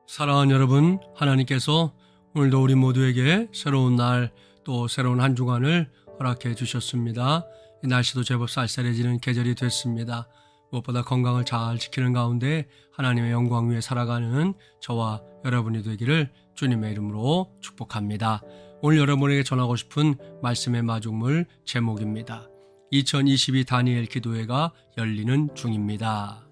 사랑하는 여러분, 하나님께서 오늘도 우리 모두에게 새로운 날 또 새로운 한 주간을 허락해 주셨습니다. 이 날씨도 제법 쌀쌀해지는 계절이 됐습니다. 무엇보다 건강을 잘 지키는 가운데 하나님의 영광 위에 살아가는 저와 여러분이 되기를 주님의 이름으로 축복합니다. 오늘 여러분에게 전하고 싶은 말씀의 마중물 제목입니다. 2022 다니엘 기도회가 열리는 중입니다.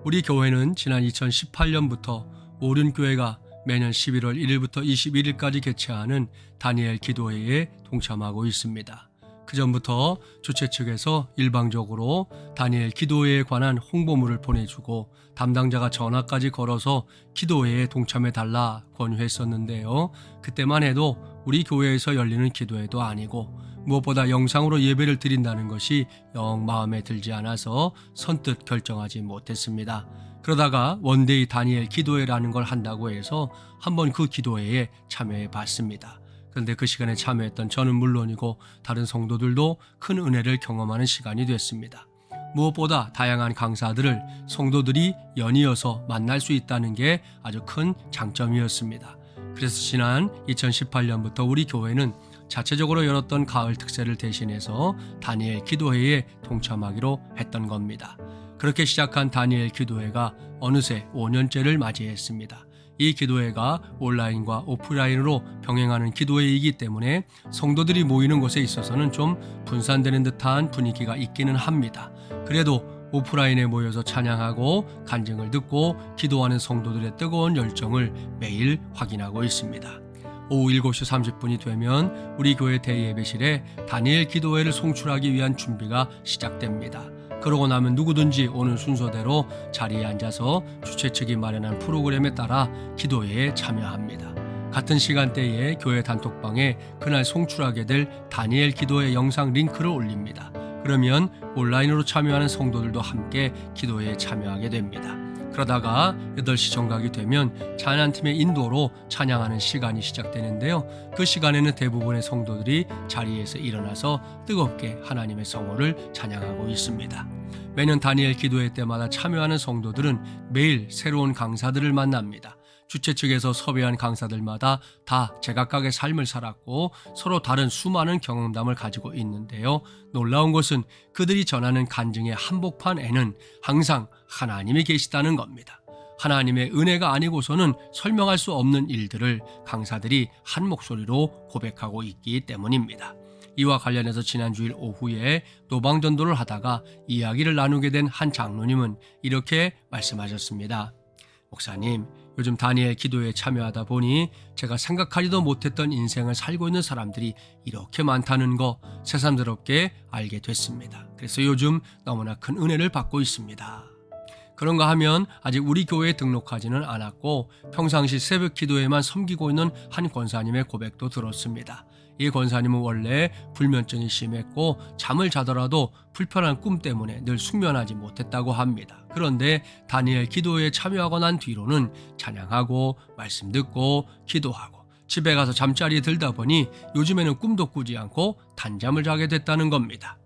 우리 교회는 지난 2018년부터 오륜교회가 매년 11월 1일부터 21일까지 개최하는 다니엘 기도회에 동참하고 있습니다. 그 전부터 주최 측에서 일방적으로 다니엘 기도회에 관한 홍보물을 보내주고 담당자가 전화까지 걸어서 기도회에 동참해달라 권유했었는데요. 그때만 해도 우리 교회에서 열리는 기도회도 아니고 무엇보다 영상으로 예배를 드린다는 것이 영 마음에 들지 않아서 선뜻 결정하지 못했습니다. 그러다가 원데이 다니엘 기도회라는 걸 한다고 해서 한번 그 기도회에 참여해 봤습니다. 그런데 그 시간에 참여했던 저는 물론이고 다른 성도들도 큰 은혜를 경험하는 시간이 됐습니다. 무엇보다 다양한 강사들을 성도들이 연이어서 만날 수 있다는 게 아주 큰 장점이었습니다. 그래서 지난 2018년부터 우리 교회는 자체적으로 열었던 가을 특세를 대신해서 다니엘 기도회에 동참하기로 했던 겁니다. 그렇게 시작한 다니엘 기도회가 어느새 5년째를 맞이했습니다. 이 기도회가 온라인과 오프라인으로 병행하는 기도회이기 때문에 성도들이 모이는 곳에 있어서는 좀 분산되는 듯한 분위기가 있기는 합니다. 그래도 오프라인에 모여서 찬양하고 간증을 듣고 기도하는 성도들의 뜨거운 열정을 매일 확인하고 있습니다. 오후 7시 30분이 되면 우리 교회 대예배실에 다니엘 기도회를 송출하기 위한 준비가 시작됩니다. 그러고 나면 누구든지 오는 순서대로 자리에 앉아서 주최 측이 마련한 프로그램에 따라 기도회에 참여합니다. 같은 시간대에 교회 단톡방에 그날 송출하게 될 다니엘 기도회 영상 링크를 올립니다. 그러면 온라인으로 참여하는 성도들도 함께 기도회에 참여하게 됩니다. 그러다가 8시 정각이 되면 찬양팀의 인도로 찬양하는 시간이 시작되는데요. 그 시간에는 대부분의 성도들이 자리에서 일어나서 뜨겁게 하나님의 성호를 찬양하고 있습니다. 매년 다니엘 기도회 때마다 참여하는 성도들은 매일 새로운 강사들을 만납니다. 주최 측에서 섭외한 강사들마다 다 제각각의 삶을 살았고 서로 다른 수많은 경험담을 가지고 있는데요. 놀라운 것은 그들이 전하는 간증의 한복판에는 항상 하나님이 계시다는 겁니다. 하나님의 은혜가 아니고서는 설명할 수 없는 일들을 강사들이 한 목소리로 고백하고 있기 때문입니다. 이와 관련해서 지난 주일 오후에 노방전도를 하다가 이야기를 나누게 된 한 장로님은 이렇게 말씀하셨습니다. 목사님, 요즘 다니엘 기도회에 참여하다 보니 제가 생각하지도 못했던 인생을 살고 있는 사람들이 이렇게 많다는 거 새삼스럽게 알게 됐습니다. 그래서 요즘 너무나 큰 은혜를 받고 있습니다. 그런가 하면 아직 우리 교회에 등록하지는 않았고 평상시 새벽 기도회만 섬기고 있는 한 권사님의 고백도 들었습니다. 이 권사님은 원래 불면증이 심했고 잠을 자더라도 불편한 꿈 때문에 늘 숙면하지 못했다고 합니다. 그런데 다니엘 기도회에 참여하고 난 뒤로는 찬양하고 말씀 듣고 기도하고 집에 가서 잠자리에 들다 보니 요즘에는 꿈도 꾸지 않고 단잠을 자게 됐다는 겁니다.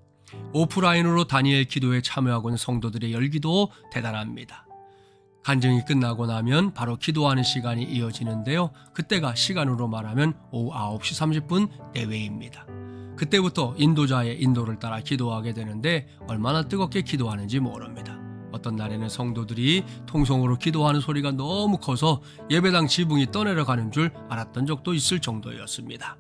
오프라인으로 다니엘 기도회에 참여하고 있는 성도들의 열기도 대단합니다. 간증이 끝나고 나면 바로 기도하는 시간이 이어지는데요. 그때가 시간으로 말하면 오후 9시 30분 내외입니다. 그때부터 인도자의 인도를 따라 기도하게 되는데 얼마나 뜨겁게 기도하는지 모릅니다. 어떤 날에는 성도들이 통성으로 기도하는 소리가 너무 커서 예배당 지붕이 떠내려가는 줄 알았던 적도 있을 정도였습니다.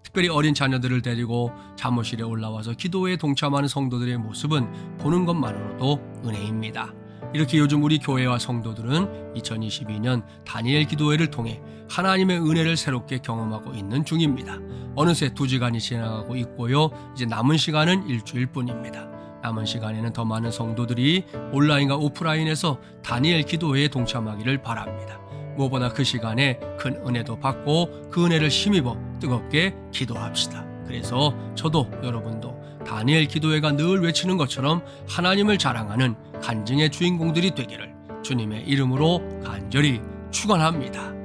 특별히 어린 자녀들을 데리고 잠옷실에 올라와서 기도회에 동참하는 성도들의 모습은 보는 것만으로도 은혜입니다. 이렇게 요즘 우리 교회와 성도들은 2022년 다니엘 기도회를 통해 하나님의 은혜를 새롭게 경험하고 있는 중입니다. 어느새 2주간이 지나가고 있고요. 이제 남은 시간은 일주일뿐입니다. 남은 시간에는 더 많은 성도들이 온라인과 오프라인에서 다니엘 기도회에 동참하기를 바랍니다. 무엇보다 그 시간에 큰 은혜도 받고 그 은혜를 힘입어 뜨겁게 기도합시다. 그래서 저도 여러분도 다니엘 기도회가 늘 외치는 것처럼 하나님을 자랑하는 간증의 주인공들이 되기를 주님의 이름으로 간절히 축원합니다.